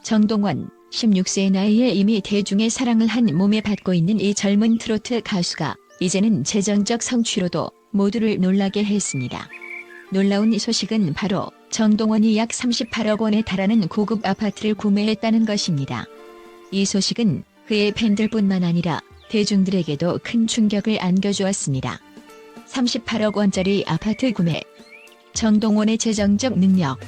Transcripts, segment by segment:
정동원, 16세 나이에 이미 대중의 사랑을 한 몸에 받고 있는 이 젊은 트로트 가수가 이제는 재정적 성취로도 모두를 놀라게 했습니다. 놀라운 소식은 바로 정동원이 약 38억 원에 달하는 고급 아파트를 구매했다는 것입니다. 이 소식은 그의 팬들뿐만 아니라 대중들에게도 큰 충격을 안겨주었습니다. 38억 원짜리 아파트 구매. 정동원의 재정적 능력.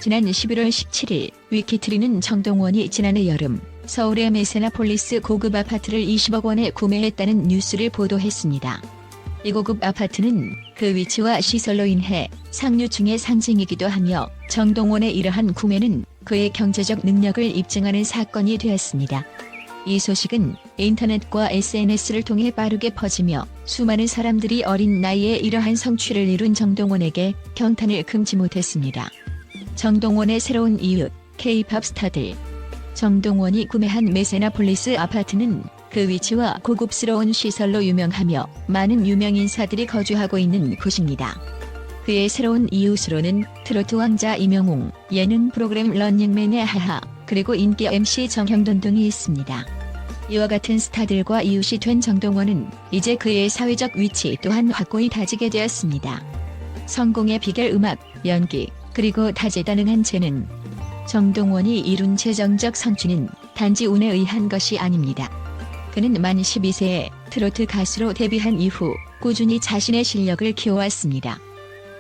지난 11월 17일 위키트리는 정동원이 지난해 여름 서울의 메세나폴리스 고급 아파트를 20억 원에 구매했다는 뉴스를 보도했습니다. 이 고급 아파트는 그 위치와 시설로 인해 상류층의 상징이기도 하며 정동원의 이러한 구매는 그의 경제적 능력을 입증하는 사건이 되었습니다. 이 소식은 인터넷과 SNS를 통해 빠르게 퍼지며 수많은 사람들이 어린 나이에 이러한 성취를 이룬 정동원에게 경탄을 금치 못했습니다. 정동원의 새로운 이웃, K-팝 스타들. 정동원이 구매한 메세나폴리스 아파트는 그 위치와 고급스러운 시설로 유명하며 많은 유명 인사들이 거주하고 있는 곳입니다. 그의 새로운 이웃으로는 트로트 왕자 이명웅, 예능 프로그램 런닝맨의 하하, 그리고 인기 MC 정형돈 등이 있습니다. 이와 같은 스타들과 이웃이 된 정동원은 이제 그의 사회적 위치 또한 확고히 다지게 되었습니다. 성공의 비결 음악, 연기, 그리고 다재다능한 재능. 정동원이 이룬 재정적 성취는 단지 운에 의한 것이 아닙니다. 그는 만 12세에 트로트 가수로 데뷔한 이후 꾸준히 자신의 실력을 키워왔습니다.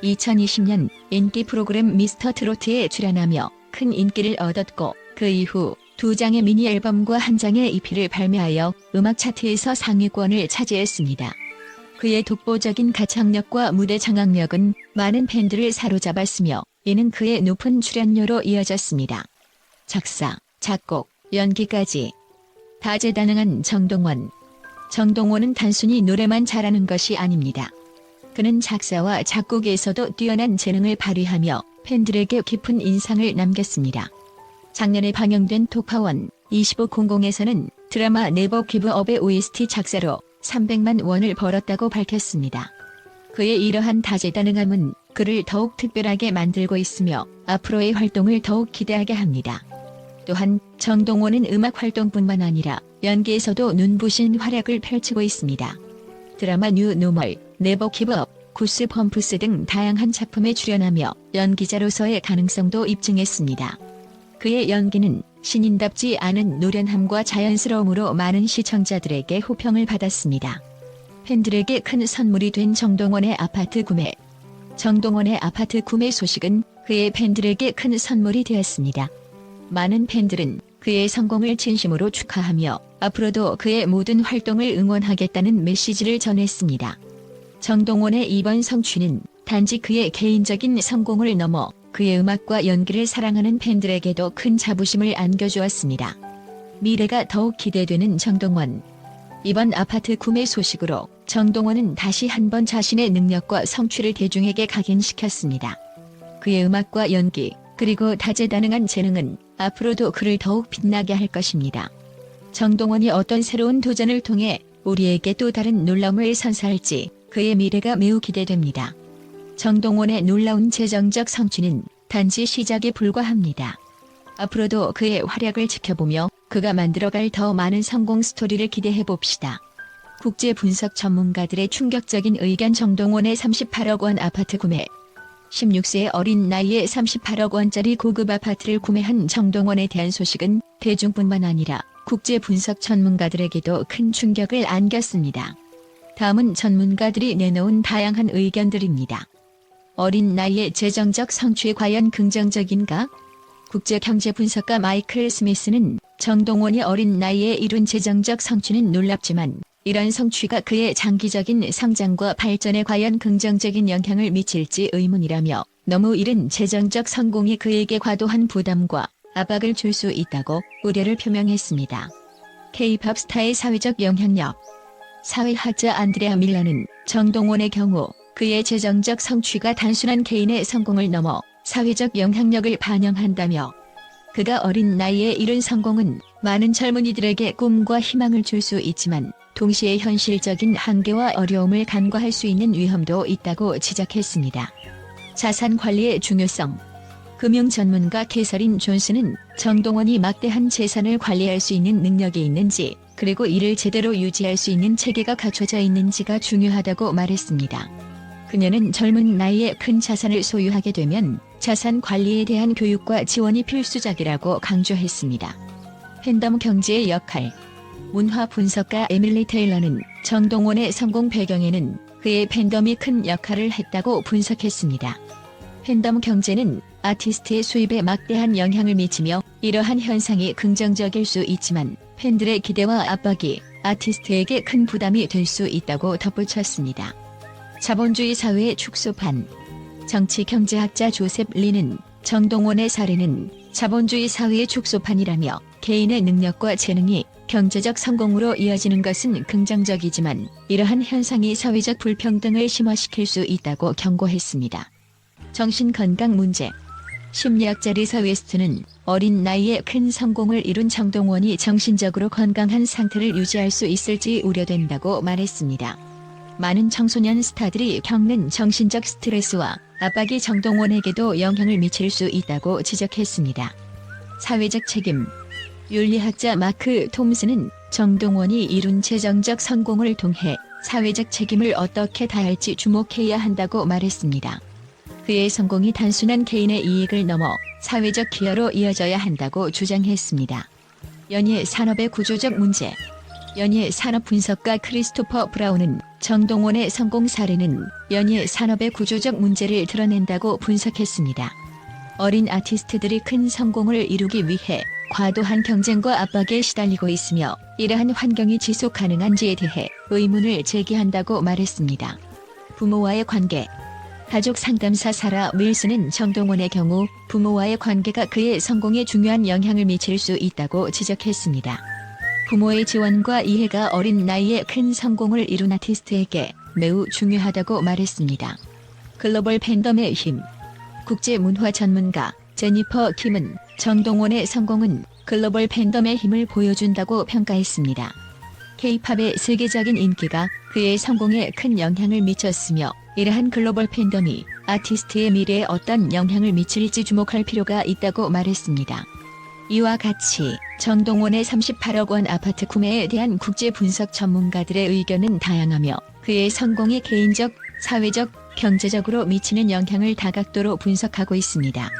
2020년 인기 프로그램 미스터 트로트에 출연하며 큰 인기를 얻었고 그 이후 2장의 미니 앨범과 1장의 EP를 발매하여 음악 차트에서 상위권을 차지했습니다. 그의 독보적인 가창력과 무대 장악력은 많은 팬들을 사로잡았으며 이는 그의 높은 출연료로 이어졌습니다. 작사, 작곡, 연기까지 다재다능한 정동원. 정동원은 단순히 노래만 잘하는 것이 아닙니다. 그는 작사와 작곡에서도 뛰어난 재능을 발휘하며 팬들에게 깊은 인상을 남겼습니다. 작년에 방영된 토파원 2500에서는 드라마 네버 기브 업의 OST 작사로 300만 원을 벌었다고 밝혔습니다. 그의 이러한 다재다능함은 그를 더욱 특별하게 만들고 있으며 앞으로의 활동을 더욱 기대하게 합니다. 또한 정동원은 음악 활동뿐만 아니라 연기에서도 눈부신 활약을 펼치고 있습니다. 드라마 뉴 노멀, 네버 기브 업, 구스 펌프스 등 다양한 작품에 출연하며 연기자로서의 가능성도 입증했습니다. 그의 연기는 신인답지 않은 노련함과 자연스러움으로 많은 시청자들에게 호평을 받았습니다. 팬들에게 큰 선물이 된 정동원의 아파트 구매. 정동원의 아파트 구매 소식은 그의 팬들에게 큰 선물이 되었습니다. 많은 팬들은 그의 성공을 진심으로 축하하며 앞으로도 그의 모든 활동을 응원하겠다는 메시지를 전했습니다. 정동원의 이번 성취는 단지 그의 개인적인 성공을 넘어 그의 음악과 연기를 사랑하는 팬들에게도 큰 자부심을 안겨주었습니다. 미래가 더욱 기대되는 정동원. 이번 아파트 구매 소식으로 정동원은 다시 한번 자신의 능력과 성취를 대중에게 각인시켰습니다. 그의 음악과 연기, 그리고 다재다능한 재능은 앞으로도 그를 더욱 빛나게 할 것입니다. 정동원이 어떤 새로운 도전을 통해 우리에게 또 다른 놀라움을 선사할지 그의 미래가 매우 기대됩니다. 정동원의 놀라운 재정적 성취는 단지 시작에 불과합니다. 앞으로도 그의 활약을 지켜보며 그가 만들어갈 더 많은 성공 스토리를 기대해봅시다. 국제 분석 전문가들의 충격적인 의견. 정동원의 38억 원 아파트 구매. 16세 어린 나이에 38억 원짜리 고급 아파트를 구매한 정동원에 대한 소식은 대중뿐만 아니라 국제 분석 전문가들에게도 큰 충격을 안겼습니다. 다음은 전문가들이 내놓은 다양한 의견들입니다. 어린 나이의 재정적 성취 과연 긍정적인가? 국제경제분석가 마이클 스미스는 정동원이 어린 나이에 이룬 재정적 성취는 놀랍지만 이런 성취가 그의 장기적인 성장과 발전에 과연 긍정적인 영향을 미칠지 의문이라며 너무 이른 재정적 성공이 그에게 과도한 부담과 압박을 줄 수 있다고 우려를 표명했습니다. K-팝 스타의 사회적 영향력. 사회학자 안드레아 밀러는 정동원의 경우 그의 재정적 성취가 단순한 개인의 성공을 넘어 사회적 영향력을 반영한다며 그가 어린 나이에 이룬 성공은 많은 젊은이들에게 꿈과 희망을 줄 수 있지만 동시에 현실적인 한계와 어려움을 간과할 수 있는 위험도 있다고 지적했습니다. 자산 관리의 중요성. 금융 전문가 캐서린 존스는 정동원이 막대한 재산을 관리할 수 있는 능력이 있는지, 그리고 이를 제대로 유지할 수 있는 체계가 갖춰져 있는지가 중요하다고 말했습니다. 그녀는 젊은 나이에 큰 자산을 소유하게 되면 자산 관리에 대한 교육과 지원이 필수적이라고 강조했습니다. 팬덤 경제의 역할. 문화 분석가 에밀리 테일러는 정동원의 성공 배경에는 그의 팬덤이 큰 역할을 했다고 분석했습니다. 팬덤 경제는 아티스트의 수입에 막대한 영향을 미치며 이러한 현상이 긍정적일 수 있지만 팬들의 기대와 압박이 아티스트에게 큰 부담이 될 수 있다고 덧붙였습니다. 자본주의 사회의 축소판. 정치 경제학자 조셉 리는 정동원의 사례는 자본주의 사회의 축소판이라며 개인의 능력과 재능이 경제적 성공으로 이어지는 것은 긍정적이지만 이러한 현상이 사회적 불평등을 심화시킬 수 있다고 경고했습니다. 정신건강 문제. 심리학자 리사 웨스트는 어린 나이에 큰 성공을 이룬 정동원이 정신적으로 건강한 상태를 유지할 수 있을지 우려된다고 말했습니다. 많은 청소년 스타들이 겪는 정신적 스트레스와 압박이 정동원에게도 영향을 미칠 수 있다고 지적했습니다. 사회적 책임. 윤리학자 마크 톰슨은 정동원이 이룬 재정적 성공을 통해 사회적 책임을 어떻게 다할지 주목해야 한다고 말했습니다. 그의 성공이 단순한 개인의 이익을 넘어 사회적 기여로 이어져야 한다고 주장했습니다. 연예 산업의 구조적 문제. 연예 산업 분석가 크리스토퍼 브라운은 정동원의 성공 사례는 연예 산업의 구조적 문제를 드러낸다고 분석했습니다. 어린 아티스트들이 큰 성공을 이루기 위해 과도한 경쟁과 압박에 시달리고 있으며 이러한 환경이 지속 가능한지에 대해 의문을 제기한다고 말했습니다. 부모와의 관계. 가족 상담사 사라 밀스는 정동원의 경우 부모와의 관계가 그의 성공에 중요한 영향을 미칠 수 있다고 지적했습니다. 부모의 지원과 이해가 어린 나이에 큰 성공을 이룬 아티스트에게 매우 중요하다고 말했습니다. 글로벌 팬덤의 힘. 국제문화 전문가 제니퍼 킴은 정동원의 성공은 글로벌 팬덤의 힘을 보여준다고 평가했습니다. K-팝의 세계적인 인기가 그의 성공에 큰 영향을 미쳤으며 이러한 글로벌 팬덤이 아티스트의 미래에 어떤 영향을 미칠지 주목할 필요가 있다고 말했습니다. 이와 같이 정동원의 38억 원 아파트 구매에 대한 국제 분석 전문가들의 의견은 다양하며 그의 성공이 개인적, 사회적, 경제적으로 미치는 영향을 다각도로 분석하고 있습니다.